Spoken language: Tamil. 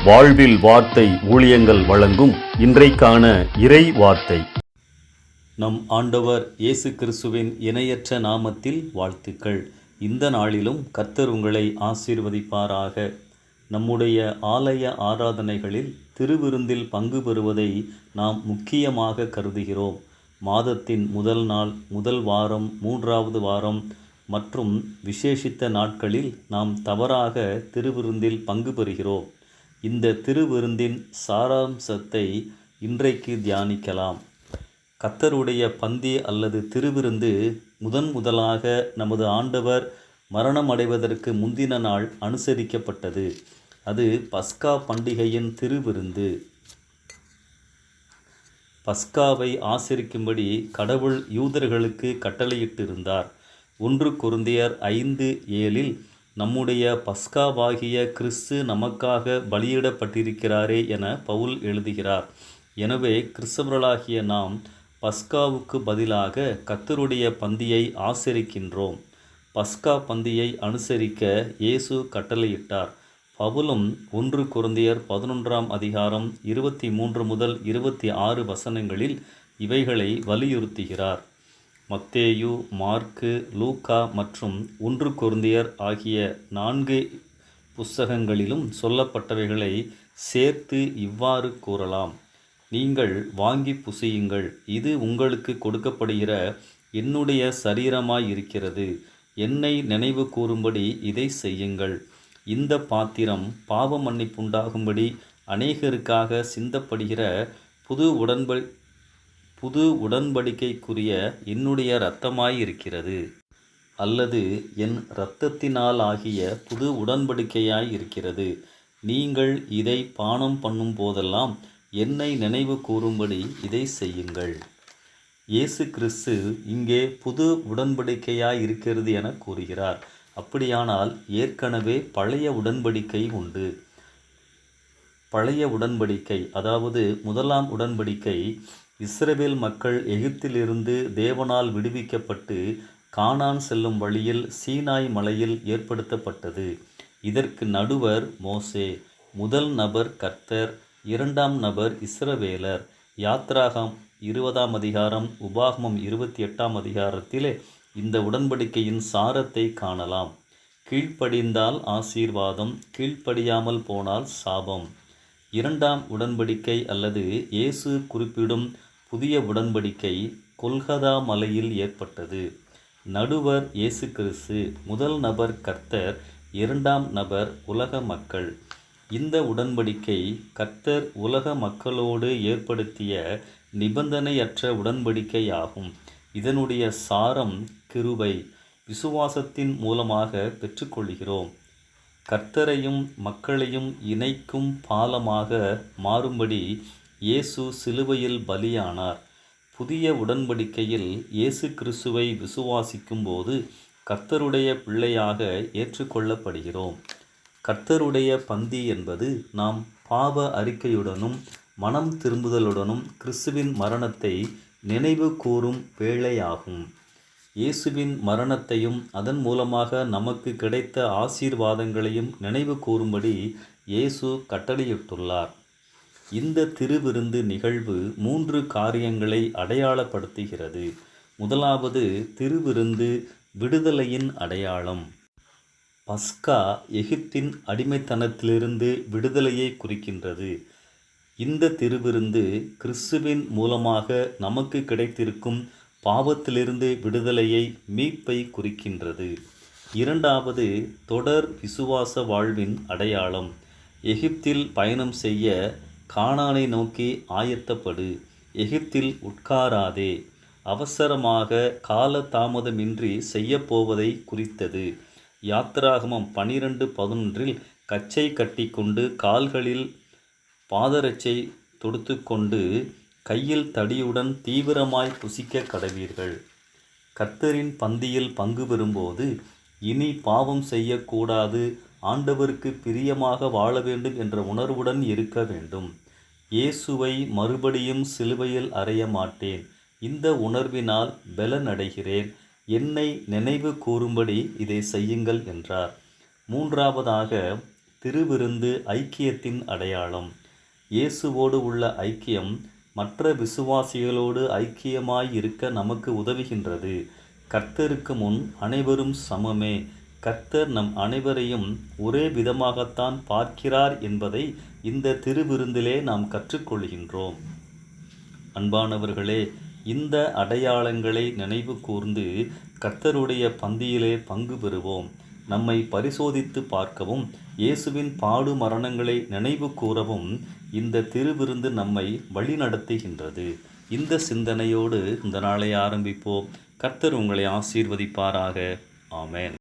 வாழ்வில் வார்த்தை ஊழியங்கள் வழங்கும் இன்றைக்கான இறை வார்த்தை. நம் ஆண்டவர் இயேசு கிறிஸ்துவின் இணையற்ற நாமத்தில் வாழ்த்துக்கள். இந்த நாளிலும் கர்த்தர் உங்களை ஆசீர்வதிப்பாராக. நம்முடைய ஆலய ஆராதனைகளில் திருவிருந்தில் பங்கு பெறுவதை நாம் முக்கியமாக கருதுகிறோம். மாதத்தின் முதல் நாள், முதல் வாரம், மூன்றாவது வாரம் மற்றும் விசேஷித்த நாட்களில் நாம் தவறாக திருவிருந்தில் பங்கு பெறுகிறோம். இந்த திருவிருந்தின் சாராம்சத்தை இன்றைக்கு தியானிக்கலாம். கர்த்தருடைய பந்தி அல்லது திருவிருந்து முதலாக நமது ஆண்டவர் மரணம் அடைவதற்கு முந்தின நாள் அனுசரிக்கப்பட்டது. அது பஸ்கா பண்டிகையின் திருவிருந்து. பஸ்காவை ஆசரிக்கும்படி கடவுள் யூதர்களுக்கு கட்டளையிட்டிருந்தார். 1 கொரிந்தியர் 5:7 நம்முடைய பஸ்காவாகிய கிறிஸ்து நமக்காக பலியிடப்பட்டிருக்கிறாரே என பவுல் எழுதுகிறார். எனவே கிறிஸ்தவர்களாகிய நாம் பஸ்காவுக்கு பதிலாக கர்த்தருடைய பந்தியை ஆசரிக்கின்றோம். பஸ்கா பந்தியை அனுசரிக்க இயேசு கட்டளையிட்டார். பவுலும் 1 கொரிந்தியர் 11ஆம் அதிகாரம் 23 முதல் 26 வசனங்களில் இவைகளை வலியுறுத்துகிறார். மத்தேயு, மார்க்கு, லூக்கா மற்றும் 1 கொரிந்தியர் ஆகிய 4 புஸ்தகங்களிலும் சொல்லப்பட்டவைகளை சேர்த்து இவ்வாறு கூறலாம். நீங்கள் வாங்கி புசியுங்கள், இது உங்களுக்கு கொடுக்கப்படுகிற என்னுடைய சரீரமாயிருக்கிறது. என்னை நினைவு கூறும்படி இதை செய்யுங்கள். இந்த பாத்திரம் பாவ மன்னிப்புண்டாகும்படி அநேகருக்காக சிந்தப்படுகிற புது உடன்படிக்கைக்குரிய என்னுடைய இரத்தமாயிருக்கிறது, அல்லது என் இரத்தத்தினால் ஆகிய புது உடன்படிக்கையாய் இருக்கிறது. நீங்கள் இதை பானம் பண்ணும் போதெல்லாம் என்னை நினைவு கூறும்படி இதை செய்யுங்கள். இயேசு கிறிஸ்து இங்கே புது உடன்படிக்கையாய் இருக்கிறது என கூறுகிறார். அப்படியானால் ஏற்கனவே பழைய உடன்படிக்கை உண்டு. பழைய உடன்படிக்கை, அதாவது முதலாம் உடன்படிக்கை, இஸ்ரவேல் மக்கள் எகிப்திலிருந்து தேவனால் விடுவிக்கப்பட்டு கானான் செல்லும் வழியில் சீனாய் மலையில் ஏற்படுத்தப்பட்டது. இதற்கு நடுவர் மோசே. முதல் நபர் கர்த்தர், இரண்டாம் நபர் இஸ்ரவேலர். யாத்ராகம் 20ஆம் அதிகாரம், உபாகமம் 28ஆம் அதிகாரத்திலே இந்த உடன்படிக்கையின் சாரத்தை காணலாம். கீழ்ப்படிந்தால் ஆசீர்வாதம், கீழ்ப்படியாமல் போனால் சாபம். இரண்டாம் உடன்படிக்கை அல்லது இயேசு குறிப்பிடும் புதிய உடன்படிக்கை கொல்கதா மலையில் ஏற்பட்டது. நடுவர் இயேசு கிறிஸ்து. முதல் நபர் கர்த்தர், இரண்டாம் நபர் உலக மக்கள். இந்த உடன்படிக்கை கர்த்தர் உலக மக்களோடு ஏற்படுத்திய நிபந்தனையற்ற உடன்படிக்கை ஆகும். இதனுடைய சாரம் கிருபை. விசுவாசத்தின் மூலமாக பெற்றுக்கொள்கிறோம். கர்த்தரையும் மக்களையும் இணைக்கும் பாலமாக மாறும்படி இயேசு சிலுவையில் பலியானார். புதிய உடன்படிக்கையில் இயேசு கிறிஸ்துவை விசுவாசிக்கும் போது கர்த்தருடைய பிள்ளையாக ஏற்றுக்கொள்ளப்படுகிறோம். கர்த்தருடைய பந்தி என்பது நாம் பாவ அறிக்கையுடனும் மனம் திரும்புதலுடனும் கிறிஸ்துவின் மரணத்தை நினைவு கூறும் வேளையாகும். இயேசுவின் மரணத்தையும் அதன் மூலமாக நமக்கு கிடைத்த ஆசீர்வாதங்களையும் நினைவு கூறும்படி இயேசு கட்டளையிட்டுள்ளார். இந்த திருவிருந்து நிகழ்வு 3 காரியங்களை அடையாளப்படுத்துகிறது. முதலாவது, திருவிருந்து விடுதலையின் அடையாளம். பஸ்கா எகிப்தின் அடிமைத்தனத்திலிருந்து விடுதலையை குறிக்கின்றது. இந்த திருவிருந்து கிறிஸ்துவின் மூலமாக நமக்கு கிடைத்திருக்கும் பாவத்திலிருந்து விடுதலையை, மீட்பை குறிக்கின்றது. இரண்டாவது, தொடர் விசுவாச வாழ்வின் அடையாளம். எகிப்தில் பயணம் செய்ய கானானை நோக்கி ஆயத்தப்படு. எகிப்தில் உட்காராதே. அவசரமாக கால தாமதமின்றி செய்யப்போவதை குறித்தது. யாத்ராகமம் 12:11 கச்சை கட்டிக்கொண்டு கால்களில் பாதரட்சை தொடுத்துக்கொண்டு கையில் தடியுடன் தீவிரமாய் புசிக்க கடவீர்கள். கர்த்தரின் பந்தியில் பங்கு பெறும்போது இனி பாவம் செய்யக்கூடாது, ஆண்டவருக்கு பிரியமாக வாழ வேண்டும் என்ற உணர்வுடன் இருக்க வேண்டும். இயேசுவை மறுபடியும் சிலுவையில் அறைய மாட்டேன். இந்த உணர்வினால் பலனடைகிறேன். என்னை நினைவு கூறும்படி இதை செய்யுங்கள் என்றார். மூன்றாவதாக, திருவிருந்து ஐக்கியத்தின் அடையாளம். இயேசுவோடு உள்ள ஐக்கியம் மற்ற விசுவாசிகளோடு ஐக்கியமாய் இருக்க நமக்கு உதவுகின்றது. கர்த்தருக்கு முன் அனைவரும் சமமே. கர்த்தர் நம் அனைவரையும் ஒரே விதமாகத்தான் பார்க்கிறார் என்பதை இந்த திருவிருந்திலே நாம் கற்றுக்கொள்கின்றோம். அன்பானவர்களே, இந்த அடையாளங்களை நினைவு கூர்ந்து கர்த்தருடைய பந்தியிலே பங்கு பெறுவோம். நம்மை பரிசோதித்து பார்க்கவும், இயேசுவின் பாடு மரணங்களை நினைவு கூறவும் இந்த திருவிருந்து நம்மை வழிநடத்துகின்றது. இந்த சிந்தனையோடு இந்த நாளை ஆரம்பிப்போம். கர்த்தர் உங்களை ஆசீர்வதிப்பாராக. ஆமென்.